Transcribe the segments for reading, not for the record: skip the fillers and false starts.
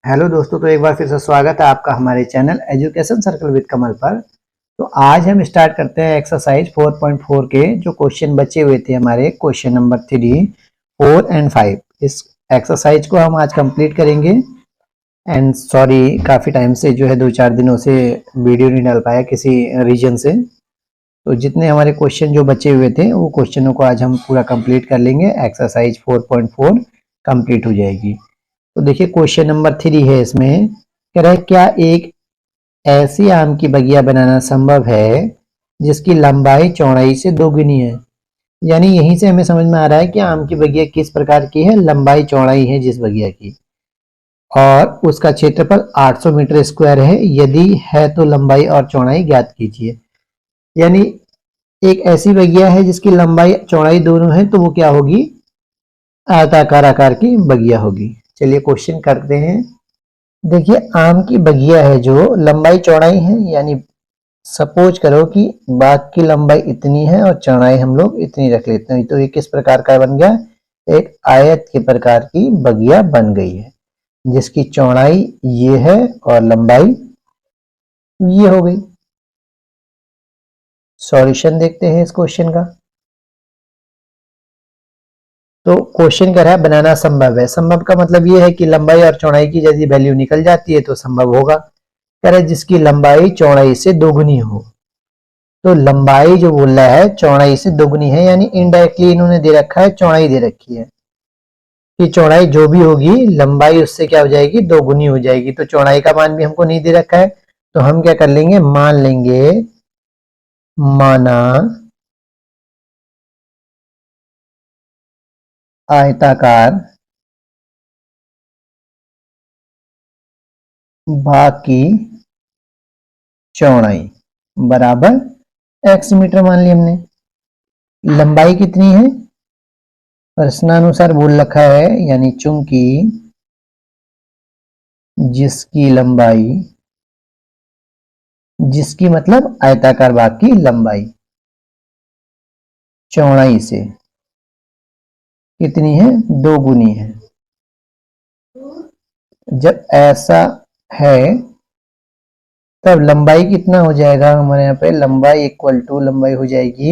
Hello दोस्तों, तो एक बार फिर से स्वागत है आपका हमारे चैनल एजुकेशन सर्कल विद कमल पर। तो आज हम स्टार्ट करते हैं एक्सरसाइज 4.4 के जो क्वेश्चन बचे हुए थे हमारे क्वेश्चन नंबर 3, 4 एंड 5। इस एक्सरसाइज को हम आज कंप्लीट करेंगे। एंड सॉरी, काफ़ी टाइम से जो है 2-4 दिनों से वीडियो नहीं डाल पाया किसी रीजन से। तो जितने हमारे क्वेश्चन जो बचे हुए थे वो क्वेश्चनों को आज हम पूरा कंप्लीट कर लेंगे। एक्सरसाइज 4.4 कंप्लीट हो जाएगी। तो देखिए क्वेश्चन नंबर 3 है, इसमें कह रहा है क्या एक ऐसी आम की बगिया बनाना संभव है जिसकी लंबाई चौड़ाई से दोगुनी है। यानी यहीं से हमें समझ में आ रहा है कि आम की बगिया किस प्रकार की है, लंबाई चौड़ाई है जिस बगिया की, और उसका क्षेत्रफल 800 मीटर स्क्वायर है। यदि है तो लंबाई और चौड़ाई ज्ञात कीजिए। यानी एक ऐसी बगिया है जिसकी लंबाई चौड़ाई दोनों है, तो वो क्या होगी, आयताकार आकार की बगिया होगी। चलिए क्वेश्चन करते हैं। देखिए आम की बगिया है जो लंबाई चौड़ाई है, यानी सपोज करो कि बाग की लंबाई इतनी है और चौड़ाई हम लोग इतनी रख लेते हैं, तो ये किस प्रकार का बन गया, एक आयत के प्रकार की बगिया बन गई है जिसकी चौड़ाई ये है और लंबाई ये हो गई। सॉल्यूशन देखते हैं इस क्वेश्चन का। तो क्वेश्चन कह रहा है बनाना संभव है। संभव का मतलब ये है कि लंबाई और चौड़ाई की यदि वैल्यू निकल जाती है तो संभव होगा। कह रहा है जिसकी लंबाई चौड़ाई से दोगुनी हो। तो लंबाई जो बोल रहा है चौड़ाई से दोगुनी है, यानी इनडायरेक्टली इन्होंने दे रखा है, चौड़ाई दे रखी है कि चौड़ाई जो भी होगी लंबाई उससे क्या हो जाएगी, दोगुनी हो जाएगी। तो चौड़ाई का मान भी हमको नहीं दे रखा है, तो हम क्या कर लेंगे, मान लेंगे, माना आयताकार भाग की चौड़ाई बराबर x मीटर मान ली हमने। लंबाई कितनी है, प्रश्नानुसार बोल रखा है, यानी चूंकि जिसकी लंबाई, जिसकी मतलब आयताकार भाग की लंबाई चौड़ाई से कितनी है, दोगुनी है। जब ऐसा है तब लंबाई कितना हो जाएगा, हमारे यहाँ पे लंबाई इक्वल टू लंबाई हो जाएगी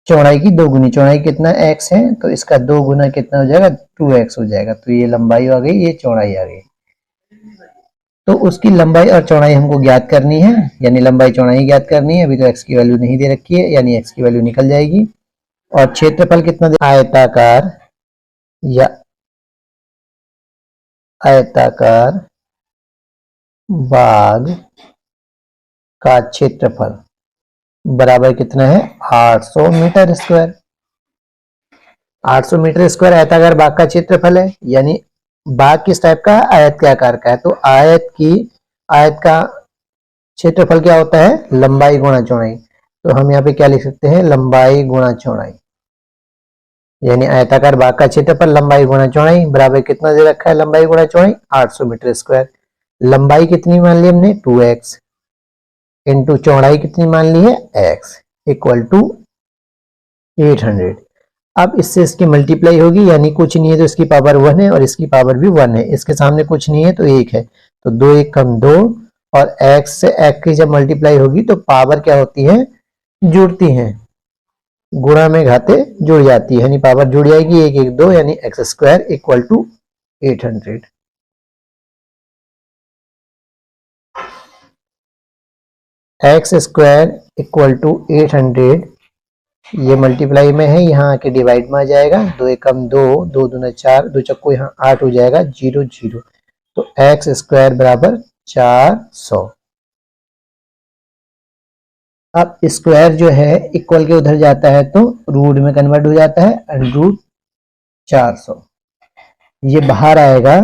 चौड़ाई की दोगुनी। चौड़ाई कितना x है, तो इसका दो गुना कितना हो जाएगा, 2x हो जाएगा। तो ये लंबाई आ गई, ये चौड़ाई आ गई। तो उसकी लंबाई और चौड़ाई हमको ज्ञात करनी है, यानी लंबाई चौड़ाई ज्ञात करनी है। अभी तो x की वैल्यू नहीं दे रखी है, यानी x की वैल्यू निकल जाएगी। और क्षेत्रफल कितना दे, आयताकार या आयताकार भाग का क्षेत्रफल बराबर कितना है, 800 मीटर स्क्वायर। 800 मीटर स्क्वायर आयताकार भाग का क्षेत्रफल है, यानी भाग किस टाइप का है, आयत के आकार का है। तो आयत का क्षेत्रफल क्या होता है, लंबाई गुणा चौड़ाई। तो हम यहाँ पे क्या लिख सकते हैं, लंबाई गुणा चौड़ाई, यानी आयताकार भाग का क्षेत्रफल लंबाई गुणा चौड़ाई बराबर कितना दे रखा है, लंबाई गुणा चौड़ाई 800 मीटर स्क्वायर। लंबाई कितनी मान ली हमने, 2x, इंटू चौड़ाई कितनी मान ली है, x, इक्वल टू 800। अब इससे इसकी मल्टीप्लाई होगी, यानी कुछ नहीं है तो इसकी पावर 1 है और इसकी पावर भी 1 है। इसके सामने कुछ नहीं है तो 1 है, तो 2 1 कम 2, और x से x की जब मल्टीप्लाई होगी तो पावर क्या होती है, जुड़ती हैं, गुणा में घाते जुड़ जाती है, यानी पावर जुड़ जाएगी, 1 1 2, यानी x square equal to 800। X square equal to 800, ये मल्टीप्लाई में है, यहाँ आके डिवाइड में आ जाएगा, 2 1 कम 2, 2 दूना 4, 2 चक्को यहाँ 8 हो जाएगा, 0 0। तो एक्स स्क्वायर बराबर 400। अब स्क्वायर जो है इक्वल के उधर जाता है तो रूट में कन्वर्ट हो जाता है, √ 400 ये बाहर आएगा।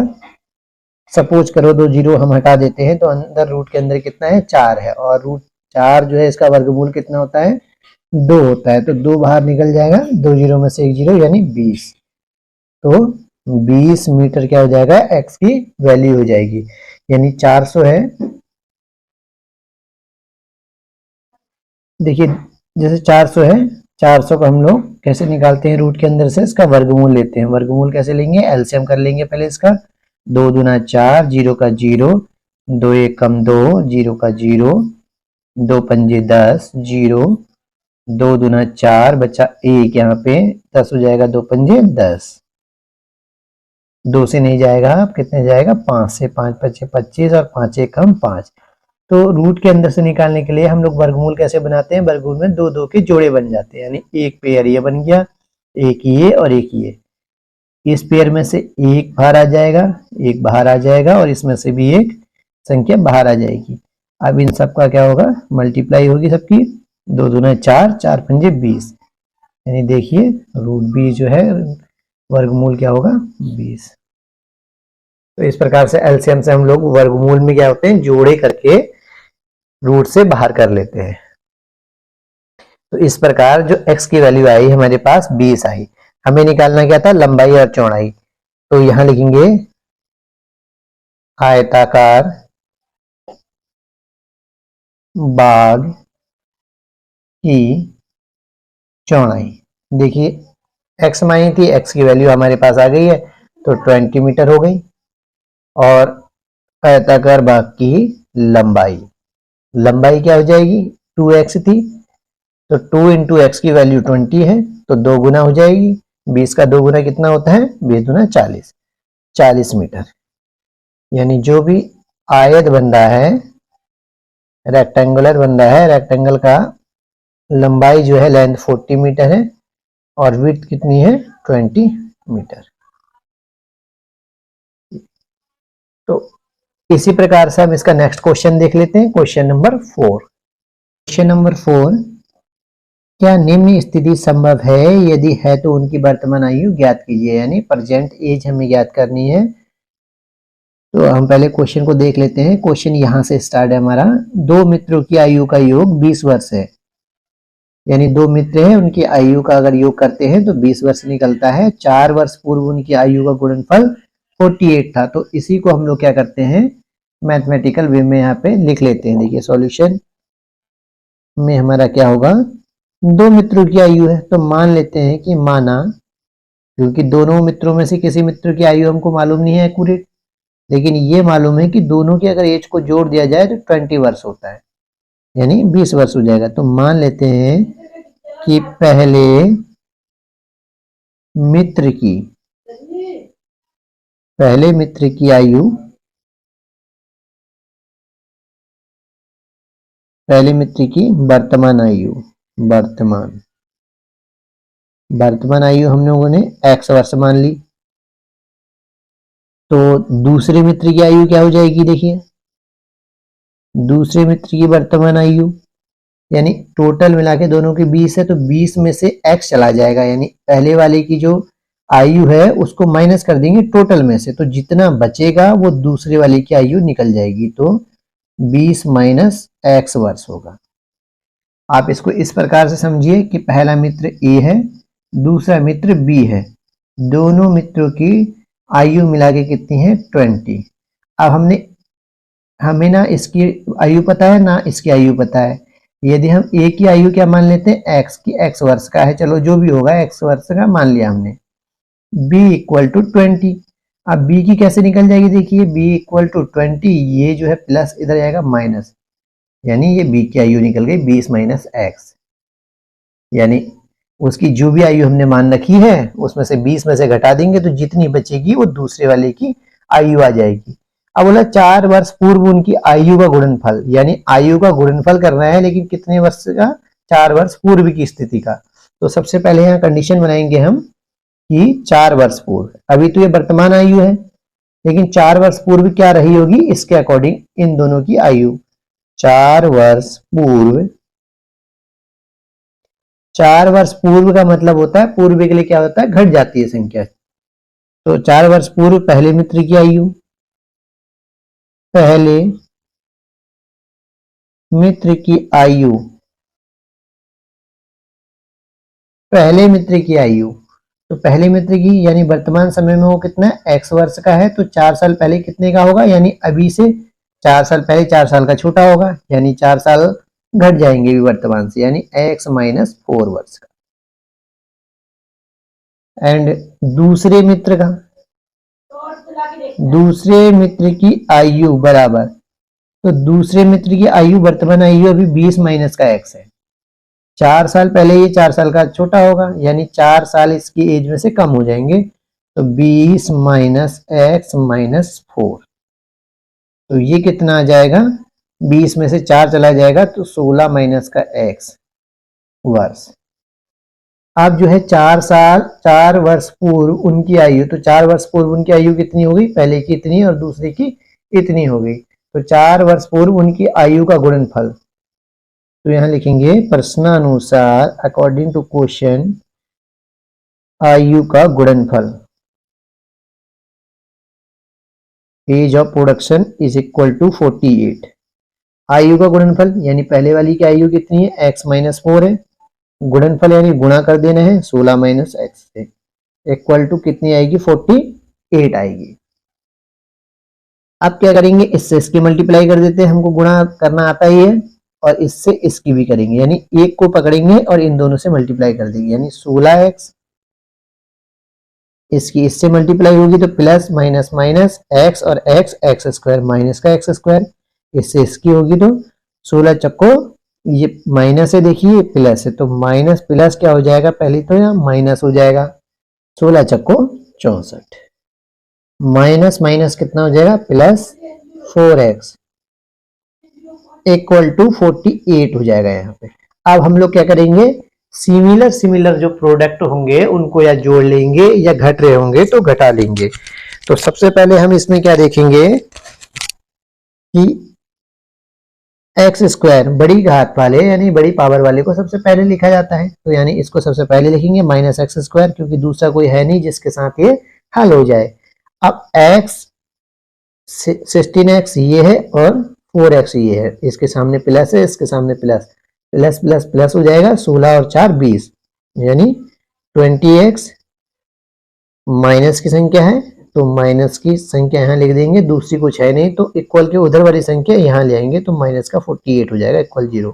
सपोज करो 2 जीरो हम हटा देते हैं तो अंदर रूट के अंदर कितना है, 4 है, और √4 जो है इसका वर्गमूल कितना होता है, 2 होता है। तो 2 बाहर निकल जाएगा, 2 जीरो में से 1 जीरो, यानी 20। तो 20 मीटर क्या हो जाएगा, x की वैल्यू हो जाएगी, यानी 400 है। देखिए जैसे 400 है, 400 को हम लोग कैसे निकालते हैं, रूट के अंदर से इसका वर्गमूल लेते हैं। वर्गमूल कैसे लेंगे, एलसीएम कर लेंगे पहले इसका, 2 दूना 4, 0 का 0, 2 एक कम 2, 0 का 0, 2 पंजे 10, 0, 2 दूना 4, बचा 1 यहाँ पे 10 हो जाएगा, 2 पंजे 10, 2 से नहीं जाएगा, अब कितने जाएगा 5 से, 5 पचे 25 और 5 एक कम 5। तो रूट के अंदर से निकालने के लिए हम लोग वर्गमूल कैसे बनाते हैं, वर्गमूल में दो दो के जोड़े बन जाते हैं, यानी एक पेयर ये बन गया, एक ये और एक ये। इस पेयर में से एक बाहर आ जाएगा, एक बाहर आ जाएगा और इसमें से भी एक संख्या बाहर आ जाएगी। अब इन सब का क्या होगा, मल्टीप्लाई होगी सबकी, 2 दूना 4, 4 पंजे 20, यानी देखिए रूट 20 जो है वर्गमूल क्या होगा 20। तो इस प्रकार से एलसीएम से हम लोग वर्गमूल में क्या होते हैं, जोड़े करके रूट से बाहर कर लेते हैं। तो इस प्रकार जो x की वैल्यू आई हमारे पास 20 आई। हमें निकालना क्या था, लंबाई और चौड़ाई। तो यहां लिखेंगे आयताकार बाग की चौड़ाई। देखिए x मानी थी, x की वैल्यू हमारे पास आ गई है तो 20 मीटर हो गई। और आयताकार बाग की लंबाई, लंबाई क्या हो जाएगी 2x थी, तो 2 इंटू एक्स की वैल्यू 20 है तो 2 गुना हो जाएगी। 20 का 2 गुना कितना होता है, 20 गुना 40, 40 मीटर। यानी जो भी आयत बन रहा है, रेक्टेंगुलर बन रहा है, रेक्टेंगल का लंबाई जो है लेंथ 40 मीटर है और विड्थ कितनी है 20 मीटर। तो इसी प्रकार से हम इसका नेक्स्ट क्वेश्चन देख लेते हैं, क्वेश्चन नंबर 4। क्वेश्चन नंबर 4, क्या निम्न स्थिति संभव है, यदि है तो उनकी वर्तमान आयु ज्ञात कीजिए, यानी प्रेजेंट एज हमें ज्ञात करनी है। तो हम पहले क्वेश्चन को देख लेते हैं। क्वेश्चन यहां से स्टार्ट है हमारा, दो मित्रों की आयु का योग 20 वर्ष है, यानी दो मित्र हैं, उनकी आयु का अगर योग करते हैं तो 20 वर्ष निकलता है। 4 वर्ष पूर्व उनकी आयु का गुणनफल 48 था। तो इसी को हम लोग क्या करते हैं, मैथमेटिकल वे में यहाँ पे लिख लेते हैं। देखिए सॉल्यूशन में हमारा क्या होगा, दो मित्रों की आयु है तो मान लेते हैं कि माना, क्योंकि दोनों मित्रों में से किसी मित्र की आयु हमको मालूम नहीं है एक्यूरेट, लेकिन ये मालूम है कि दोनों की अगर एज को जोड़ दिया जाए तो 20 वर्ष होता है, यानी 20 वर्ष हो जाएगा। तो मान लेते हैं कि मित्र की पहले मित्र की आयु, पहले मित्र की वर्तमान आयु, वर्तमान आयु हम लोगों ने x वर्ष मान ली। तो दूसरे मित्र की आयु क्या हो जाएगी, देखिए दूसरे मित्र की वर्तमान आयु, यानी टोटल मिला के दोनों की 20 है तो 20 में से x चला जाएगा, यानी पहले वाले की जो आयु है उसको माइनस कर देंगे टोटल में से, तो जितना बचेगा वो दूसरे वाले की आयु निकल जाएगी। तो 20 माइनस x वर्ष होगा। आप इसको इस प्रकार से समझिए कि पहला मित्र a है, दूसरा मित्र b है, दोनों मित्रों की आयु मिला के कितनी है 20। अब हमें ना इसकी आयु पता है ना इसकी आयु पता है। यदि हम a की आयु क्या मान लेते हैं, x की, x वर्ष का है, चलो जो भी होगा x वर्ष का मान लिया हमने। b इक्वल टू 20, अब b की कैसे निकल जाएगी, देखिए b इक्वल टू 20, ये जो है प्लस इधर आएगा माइनस, यानी ये b की आयु निकल गई 20 माइनस x, यानी उसकी जो भी आयु हमने मान रखी है उसमें से 20 में से घटा देंगे तो जितनी बचेगी वो दूसरे वाले की आयु आ जाएगी। अब बोला 4 वर्ष पूर्व उनकी आयु का गुणनफल, यानी आयु का गुणनफल करना है लेकिन कितने वर्ष का, 4 वर्ष पूर्व की स्थिति का। तो सबसे पहले यहाँ कंडीशन बनाएंगे हम कि 4 वर्ष पूर्व, अभी तो ये वर्तमान आयु है लेकिन 4 वर्ष पूर्व क्या रही होगी, इसके अकॉर्डिंग इन दोनों की आयु। 4 वर्ष पूर्व, 4 वर्ष पूर्व का मतलब होता है पूर्व के लिए क्या होता है, घट जाती है संख्या। तो 4 वर्ष पूर्व पहले मित्र की आयु, पहले मित्र की आयु, पहले मित्र की आयु, तो पहले मित्र की यानी वर्तमान समय में वो कितना है, x वर्ष का है, तो 4 साल पहले कितने का होगा, यानी अभी से 4 साल पहले 4 साल का छोटा होगा, यानी 4 साल घट जाएंगे भी वर्तमान से, यानी x माइनस 4 वर्ष का। एंड दूसरे मित्र का, दूसरे मित्र की आयु बराबर, तो दूसरे मित्र की आयु, वर्तमान आयु अभी 20 माइनस का x है। 4 साल पहले ये 4 साल का छोटा होगा, यानी 4 साल इसकी एज में से कम हो जाएंगे, तो 20 माइनस एक्स माइनस 4, तो ये कितना आ जाएगा, 20 में से 4 चला जाएगा तो 16 माइनस का x वर्ष। अब जो है 4 वर्ष पूर्व उनकी आयु, तो 4 वर्ष पूर्व उनकी आयु कितनी हो गई, पहले की इतनी और दूसरे की इतनी हो गई, तो 4 वर्ष पूर्व उनकी आयु का गुणनफल, तो यहां लिखेंगे प्रश्नानुसार अकॉर्डिंग टू क्वेश्चन आयु का गुणनफल, age of production is equal to 48। आयु का गुणनफल यानी पहले वाली की आयु कितनी है, x माइनस 4 है, गुणनफल यानी गुणा कर देना है 16 माइनस एक्स से, इक्वल टू कितनी आएगी, 48 आएगी। अब क्या करेंगे, इससे इसकी मल्टीप्लाई कर देते हैं, हमको गुणा करना आता ही है, और इससे इसकी भी करेंगे, यानी एक को पकड़ेंगे और इन दोनों से मल्टीप्लाई कर देंगे, यानी 16x, इसकी इससे मल्टीप्लाई होगी तो प्लस माइनस माइनस एक्स और एक्स एक्स स्क्वायर माइनस का एक्स स्क्वायर, इससे इसकी होगी तो 16 चक्को, ये माइनस है देखिए प्लस है, तो माइनस प्लस क्या हो जाएगा, पहले तो यहाँ माइनस हो जाएगा, 16 चक्को 64, माइनस माइनस कितना हो जाएगा, प्लस 4x इक्वल टू 48 हो जाएगा यहाँ पे। अब हम लोग क्या करेंगे, सिमिलर जो प्रोडक्ट होंगे उनको या जोड़ लेंगे या घट रहे होंगे तो घटा लेंगे। तो सबसे पहले हम इसमें क्या देखेंगे कि एक्स स्क्वायर बड़ी घात वाले यानी बड़ी पावर वाले को सबसे पहले लिखा जाता है, तो यानी इसको सबसे पहले लिखेंगे माइनस एक्स स्क्वायर, क्योंकि दूसरा कोई है नहीं जिसके साथ ये हल हो जाए। अब एक्स 16x ये है और 4x ये है, इसके सामने प्लस है, इसके सामने प्लस, प्लस प्लस प्लस हो जाएगा, 16 और 4 20, यानी 20x माइनस की संख्या है तो माइनस की संख्या यहाँ लिख देंगे, दूसरी कुछ है नहीं तो इक्वल के उधर वाली संख्या यहाँ ले आएंगे तो माइनस का 48 हो जाएगा, इक्वल 0,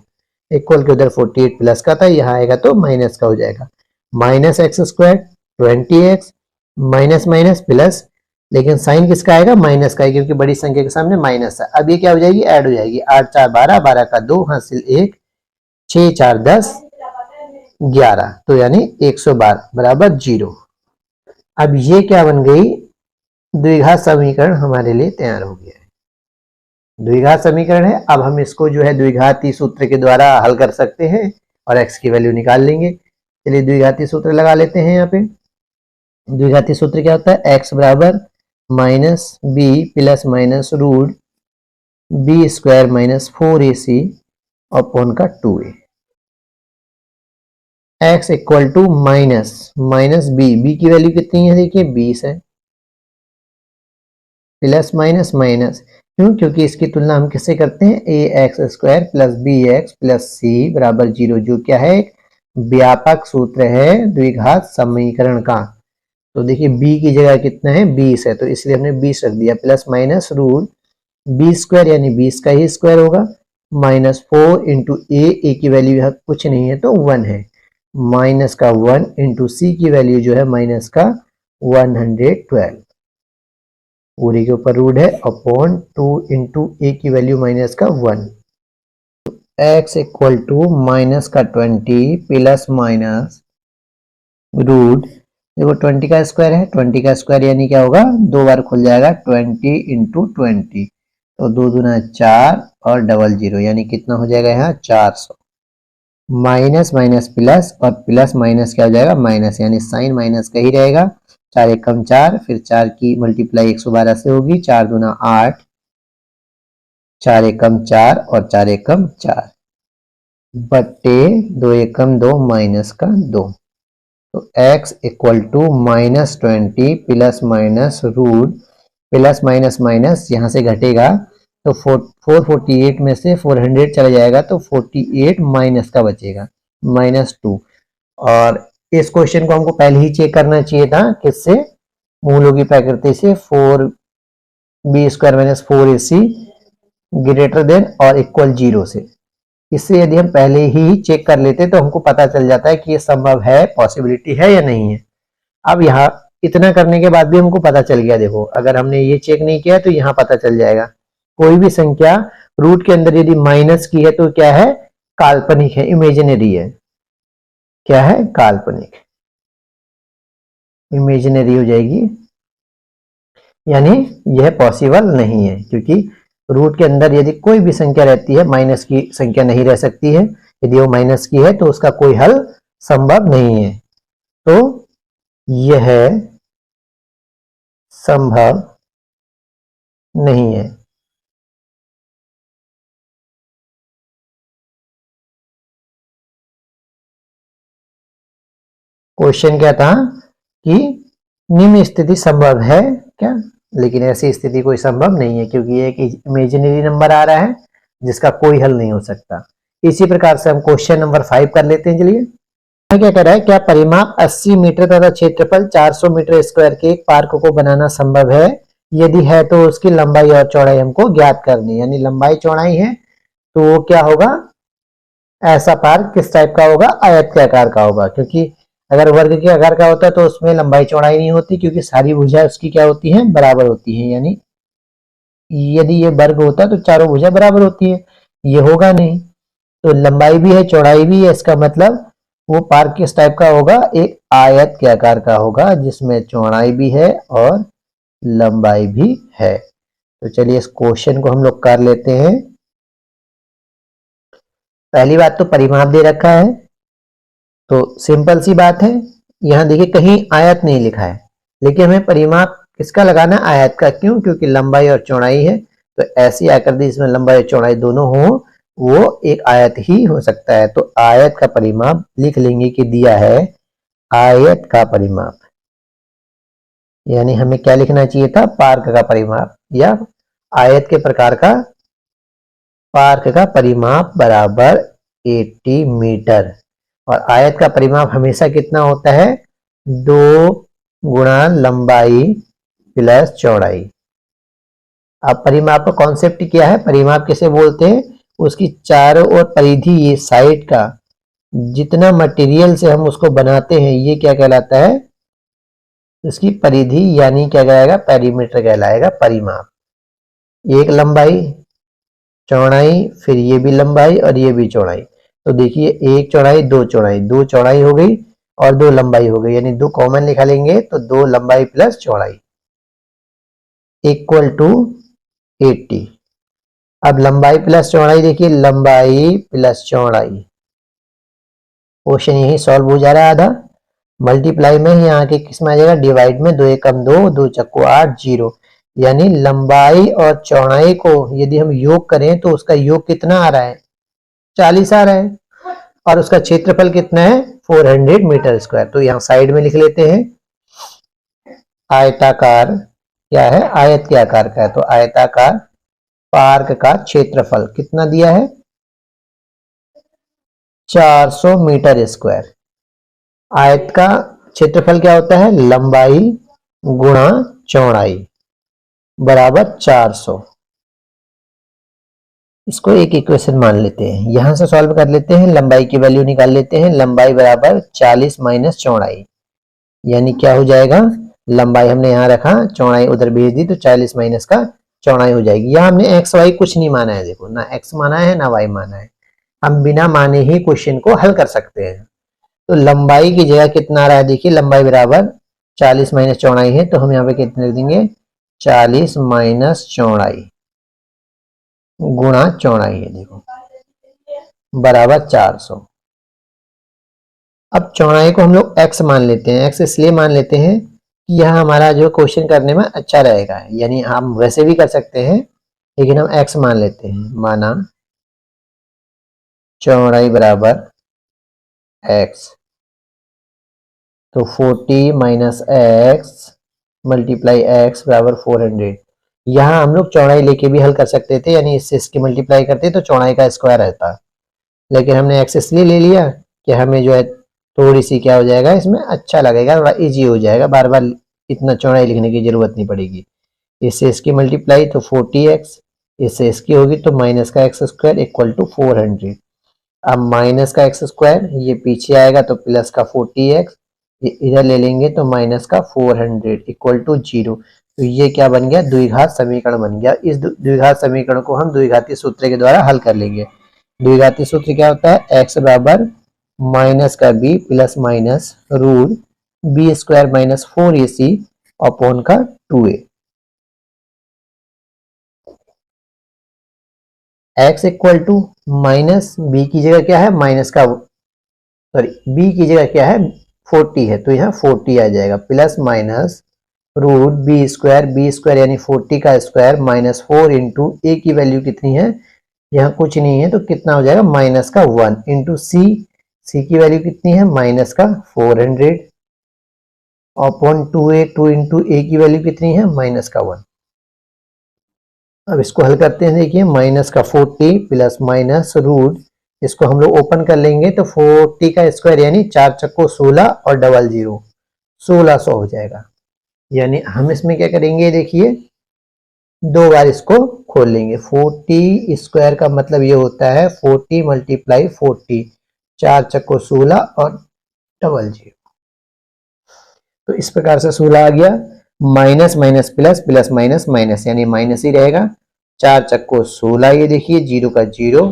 इक्वल के उधर 48 प्लस का था, यहाँ आएगा तो माइनस का हो जाएगा, minus x square 20x minus minus plus, लेकिन साइन किसका आएगा, माइनस का है, क्योंकि बड़ी संख्या के सामने माइनस है। अब ये क्या हो जाएगी, ऐड हो जाएगी, 8 4 12, 12 का 2 हासिल 1, 6 4 10 11, तो यानी 112 बराबर 0। अब ये क्या बन गई, द्विघात समीकरण हमारे लिए तैयार हो गया है, द्विघात समीकरण है। अब हम इसको जो है द्विघाती सूत्र के द्वारा हल कर सकते हैं और x की वैल्यू निकाल लेंगे। चलिए द्विघाती सूत्र लगा लेते हैं। यहाँ पे द्विघाती सूत्र क्या होता है, x बराबर minus b plus minus root b square minus 4ac upon का 2a, x equal to minus minus b की वैल्यू कितनी है देखिए 20 है, प्लस माइनस माइनस, क्यों, क्योंकि इसकी तुलना हम किससे करते हैं, A X square plus B X plus C बराबर 0, जो क्या है एक व्यापक सूत्र है द्विघात समीकरण का। तो देखिए b की जगह कितना है 20 है, तो इसलिए हमने 20 रख दिया, plus minus root b square यानी 20 का ही स्क्वायर होगा, माइनस 4 इंटू ए की वैल्यू यहाँ कुछ नहीं है तो 1 है, माइनस का 1 इंटू सी की वैल्यू जो है माइनस का 112, पूरी के ऊपर रूट है अपॉन 2 इंटू ए की वैल्यू माइनस का 1, एक्स इक्वल टू माइनस का 20 प्लस माइनस रूट, देखो 20 का स्क्वायर है, 20 का स्क्वायर यानी क्या होगा, 2 बार खुल जाएगा, 20 इंटू 20, तो 2 दूना 4 और डबल 0 यानी कितना हो जाएगा यहाँ 400, माइनस माइनस प्लस और प्लस माइनस क्या हो जाएगा माइनस, यानी साइन माइनस का ही रहेगा, 4 एकम 4, फिर 4 की मल्टीप्लाई 112 से होगी, 4 दूना 8, 4 एकम 4 और 4 एकम 4 बट्टे 2 एकम 2 माइनस का 2, तो x equal to minus 20 plus minus root plus minus minus यहाँ से घटेगा तो 448 में से 400 चला जाएगा तो 48 माइनस का बचेगा माइनस 2, और इस क्वेश्चन को हमको पहले ही चेक करना चाहिए था, किससे, मूलों की प्रकृति से, 4b square minus 4ac greater than और इक्वल 0 से। इससे यदि हम पहले ही चेक कर लेते तो हमको पता चल जाता है कि ये संभव है, पॉसिबिलिटी है या नहीं है। अब यहाँ इतना करने के बाद भी हमको पता चल गया। देखो अगर हमने ये चेक नहीं किया तो यहाँ पता चल जाएगा। कोई भी संख्या रूट के अंदर यदि माइनस की है तो क्या है, काल्पनिक है, इमेजिनरी है। क्या है, काल्पनिक, इमेजिनरी हो जाएगी, यानी यह पॉसिबल नहीं है, क्योंकि रूट के अंदर यदि कोई भी संख्या रहती है माइनस की संख्या नहीं रह सकती है। यदि वो माइनस की है तो उसका कोई हल संभव नहीं है। तो यह संभव नहीं है। क्वेश्चन क्या था कि निम्न स्थिति संभव है क्या, लेकिन ऐसी स्थिति कोई संभव नहीं है, क्योंकि ये एक इमेजिनरी नंबर आ रहा है जिसका कोई हल नहीं हो सकता। इसी प्रकार से हम क्वेश्चन नंबर 5 कर लेते हैं। चलिए क्या कह रहा है, क्या परिमाप 80 मीटर तथा क्षेत्रफल 400 मीटर स्क्वायर के एक पार्क को बनाना संभव है? यदि है तो उसकी लंबाई और चौड़ाई हमको ज्ञात करनी है। यानी लंबाई चौड़ाई है तो क्या होगा, ऐसा पार्क किस टाइप का होगा, आयत के आकार का होगा। क्योंकि अगर वर्ग के आकार का होता है तो उसमें लंबाई चौड़ाई नहीं होती, क्योंकि सारी भुजाएं उसकी क्या होती हैं, बराबर होती हैं। यानी यदि ये वर्ग होता तो चारों भुजा बराबर होती है, ये होगा नहीं। तो लंबाई भी है चौड़ाई भी है, इसका मतलब वो पार्क किस टाइप का होगा, एक आयत के आकार का होगा जिसमें चौड़ाई भी है और लंबाई भी है। तो चलिए इस क्वेश्चन को हम लोग कर लेते हैं। पहली बात तो परिमाप दे रखा है, तो सिंपल सी बात है। यहां देखिए कहीं आयत नहीं लिखा है, लेकिन हमें परिमाप किसका लगाना, आयत का। क्यों, क्योंकि लंबाई और चौड़ाई है, तो ऐसी आकृति जिसमें लंबाई और चौड़ाई दोनों हो वो एक आयत ही हो सकता है। तो आयत का परिमाप लिख लेंगे कि दिया है आयत का परिमाप, यानी हमें क्या लिखना चाहिए था, पार्क का परिमाप, या आयत के प्रकार का पार्क का परिमाप बराबर 80 मीटर। और आयत का परिमाप हमेशा कितना होता है, 2 गुणा लंबाई प्लस चौड़ाई। अब परिमाप का कॉन्सेप्ट क्या है, परिमाप किसे बोलते हैं, उसकी चारों ओर परिधि, ये साइड का जितना मटेरियल से हम उसको बनाते हैं ये क्या कहलाता है, उसकी परिधि, यानी क्या कहलाएगा, पेरीमीटर कहलाएगा परिमाप। एक लंबाई चौड़ाई, फिर ये भी लंबाई और ये भी चौड़ाई। तो देखिए एक चौड़ाई दो चौड़ाई, दो चौड़ाई हो गई और दो लंबाई हो गई, यानी दो कॉमन निकालेंगे तो 2 लंबाई प्लस चौड़ाई इक्वल टू 80। अब लंबाई प्लस चौड़ाई, देखिए लंबाई प्लस चौड़ाई, क्वेश्चन यही सॉल्व हो जा रहा है आधा। मल्टीप्लाई में ही यहाँ के किस में आ जाएगा, डिवाइड में, 2 एकम 2, 2 चक्को 8, 0। यानी लंबाई और चौड़ाई को यदि हम योग करें तो उसका योग कितना आ रहा है, 40 आ रहा है, और उसका क्षेत्रफल कितना है, 400 मीटर स्क्वायर। तो यहाँ साइड में लिख लेते हैं आयताकार, क्या है, आयत के आकार का है, तो आयताकार पार्क का क्षेत्रफल कितना दिया है, 400 मीटर स्क्वायर। आयत का क्षेत्रफल क्या होता है, लंबाई गुणा चौड़ाई बराबर 400। इसको एक इक्वेशन मान लेते हैं, यहां से सॉल्व कर लेते हैं, लंबाई की वैल्यू निकाल लेते हैं। लंबाई बराबर 40 माइनस चौड़ाई, यानी क्या हो जाएगा, लंबाई हमने यहाँ रखा, चौड़ाई उधर भेज दी, तो 40 माइनस का चौड़ाई हो जाएगी। यहाँ हमने एक्स वाई कुछ नहीं माना है, देखो ना एक्स माना है ना वाई माना है, हम बिना माने ही क्वेश्चन को हल कर सकते हैं। तो लंबाई की जगह कितना आ रहा है, देखिए लंबाई बराबर 40 माइनस चौड़ाई है, तो हम यहाँ पे कितने लिख देंगे, 40 माइनस चौड़ाई गुणा चौड़ाई है, देखो बराबर 400। अब चौड़ाई को हम लोग x मान लेते हैं। x इसलिए मान लेते हैं कि यह हमारा जो क्वेश्चन करने में अच्छा रहेगा, यानी हम वैसे भी कर सकते हैं लेकिन हम x मान लेते हैं। माना चौड़ाई बराबर x, तो 40 माइनस एक्स मल्टीप्लाई एक्स बराबर 400। यहाँ हम लोग चौड़ाई लेके भी हल कर सकते थे, यानी इससे इसकी मल्टीप्लाई करते तो चौड़ाई का स्क्वायर रहता, लेकिन हमने एक्स इसलिए ले लिया कि हमें जो है थोड़ी सी क्या हो जाएगा, इसमें अच्छा लगेगा, इजी हो जाएगा, बार बार इतना चौड़ाई लिखने की जरूरत नहीं पड़ेगी। इससे इसकी मल्टीप्लाई तो 40x, इससे इसकी होगी तो माइनस का एक्स स्क्वायर इक्वल टू 400। अब माइनस का एक्स स्क्वायर ये पीछे आएगा तो प्लस का 40x, ये इधर ले लेंगे तो माइनस का 400 इक्वल टू 0। तो ये क्या बन गया, द्विघात समीकरण बन गया। इस द्विघात समीकरण को हम द्विघाती सूत्र के द्वारा हल कर लेंगे। द्विघाती सूत्र क्या होता है, एक्स बराबर माइनस का b plus minus root b square minus 4ac upon का 2a। X equal to minus b की जगह क्या है, माइनस का सॉरी बी की जगह क्या है 40 है, तो यहाँ 40 आ जाएगा plus minus root b square यानी 40 का स्क्वायर माइनस 4 इंटू ए की वैल्यू कितनी है, यहाँ कुछ नहीं है तो कितना हो जाएगा माइनस का 1 इंटू सी की वैल्यू कितनी है माइनस का 400 अपॉन 2a 2 इंटू ए की वैल्यू कितनी है माइनस का 1। अब इसको हल करते हैं, देखिए माइनस का 40 प्लस माइनस रूट, इसको हम लोग ओपन कर लेंगे तो 40 का स्क्वायर यानी 4 चक्को 16 और डबल 0 1600 हो जाएगा। यानी हम इसमें क्या करेंगे, देखिए 2 बार इसको खोल लेंगे। 40 स्क्वायर का मतलब ये होता है 40 मल्टीप्लाई 40, 4 चक्को 16 और डबल 0। तो इस प्रकार से 16 आ गया, minus minus plus plus minus minus यानी माइनस ही रहेगा। 4 चक्को 16, ये देखिए 0 का 0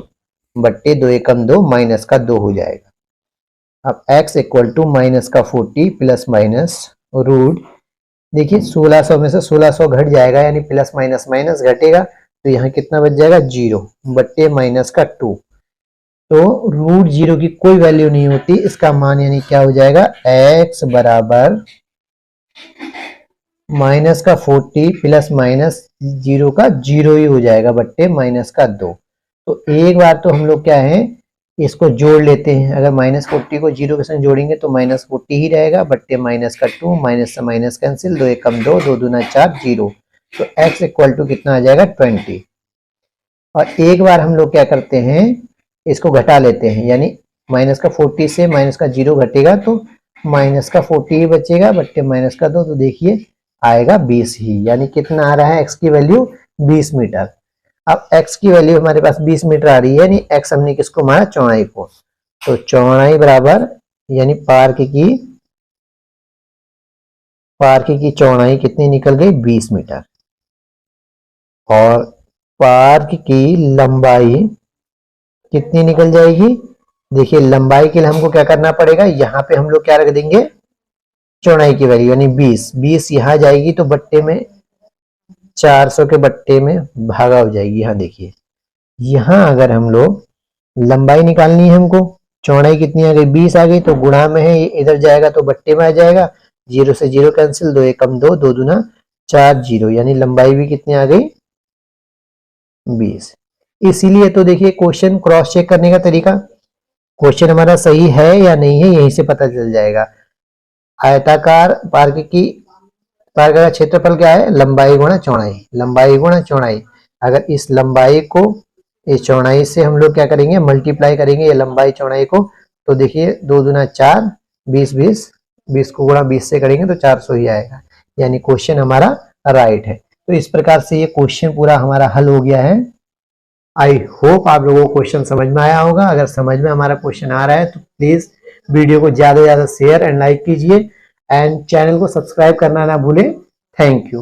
बट्टे 2 एकम 2 माइनस का 2 हो जाएगा। अब x इक्वल टू माइनस का 40 प्लस माइनस रूट, देखिए 1600 में से 1600 घट जाएगा यानी प्लस माइनस माइनस घटेगा, तो यहाँ कितना बच जाएगा 0 बट्टे माइनस का 2। तो रूट 0 की कोई वैल्यू नहीं होती, इसका मान यानी क्या हो जाएगा x बराबर माइनस का 40 प्लस माइनस 0 का 0 ही हो जाएगा बट्टे माइनस का 2। तो एक बार तो हम लोग क्या है इसको जोड़ लेते हैं, अगर माइनस 40 को 0 के संग जोड़ेंगे तो माइनस 40 ही रहेगा बट्टे माइनस का 2, माइनस से माइनस कैंसिल, 2 एकम 2 2 दूना 4 0। तो x इक्वल टू कितना आ जाएगा 20। और एक बार हम लोग क्या करते हैं इसको घटा लेते हैं, यानी माइनस का 40 से माइनस का 0 घटेगा तो माइनस का 40 ही बचेगा बट्टे माइनस का 2, तो देखिए आएगा 20 ही, यानी कितना आ रहा है x की वैल्यू 20 मीटर। अब x की वैल्यू हमारे पास 20 मीटर आ रही है, यानी x हमने किसको मारा चौड़ाई को, तो चौड़ाई बराबर यानी पार्क की चौड़ाई कितनी निकल गई 20 मीटर, और पार्क की लंबाई कितनी निकल जाएगी, देखिए लंबाई के लिए हमको क्या करना पड़ेगा, यहाँ पे हम लोग क्या रख देंगे चौड़ाई की वैल्यू यानी 20 यहाँ जाएगी तो बट्टे में 400 के बट्टे में भागा हो जाएगी। यहाँ देखिए यहाँ अगर हम लोग लंबाई निकालनी है हमको, चौड़ाई कितनी आ गई 20 आ गई, तो गुणा में है इधर जाएगा तो बट्टे में आ जाएगा, 0 से 0 कैंसिल, 2 एकम 2 2 दूना 4 0, यानी लंबाई भी कितनी आ गई 20। इसीलिए तो देखिए क्वेश्चन क्रॉस चेक करने का तरीका, क्वेश्चन हमारा सही है या नहीं है यहीं से पता चल जाएगा। आयताकार पार्क का क्षेत्रफल क्या है, लंबाई गुणा चौड़ाई, लंबाई गुणा चौड़ाई। अगर इस लंबाई को इस चौड़ाई से हम लोग क्या करेंगे मल्टीप्लाई करेंगे ये लंबाई चौड़ाई को, तो देखिए 2 दूना 4 20 20 20 को गुणा 20 से करेंगे तो 400 ही आएगा, यानी क्वेश्चन हमारा राइट है। तो इस प्रकार से ये क्वेश्चन पूरा हमारा हल हो गया है। आई होप आप लोगों को क्वेश्चन समझ में आया होगा। अगर समझ में हमारा क्वेश्चन आ रहा है तो प्लीज वीडियो को ज्यादा से ज्यादा शेयर एंड लाइक कीजिए, एंड चैनल को सब्सक्राइब करना ना भूलें। Thank you.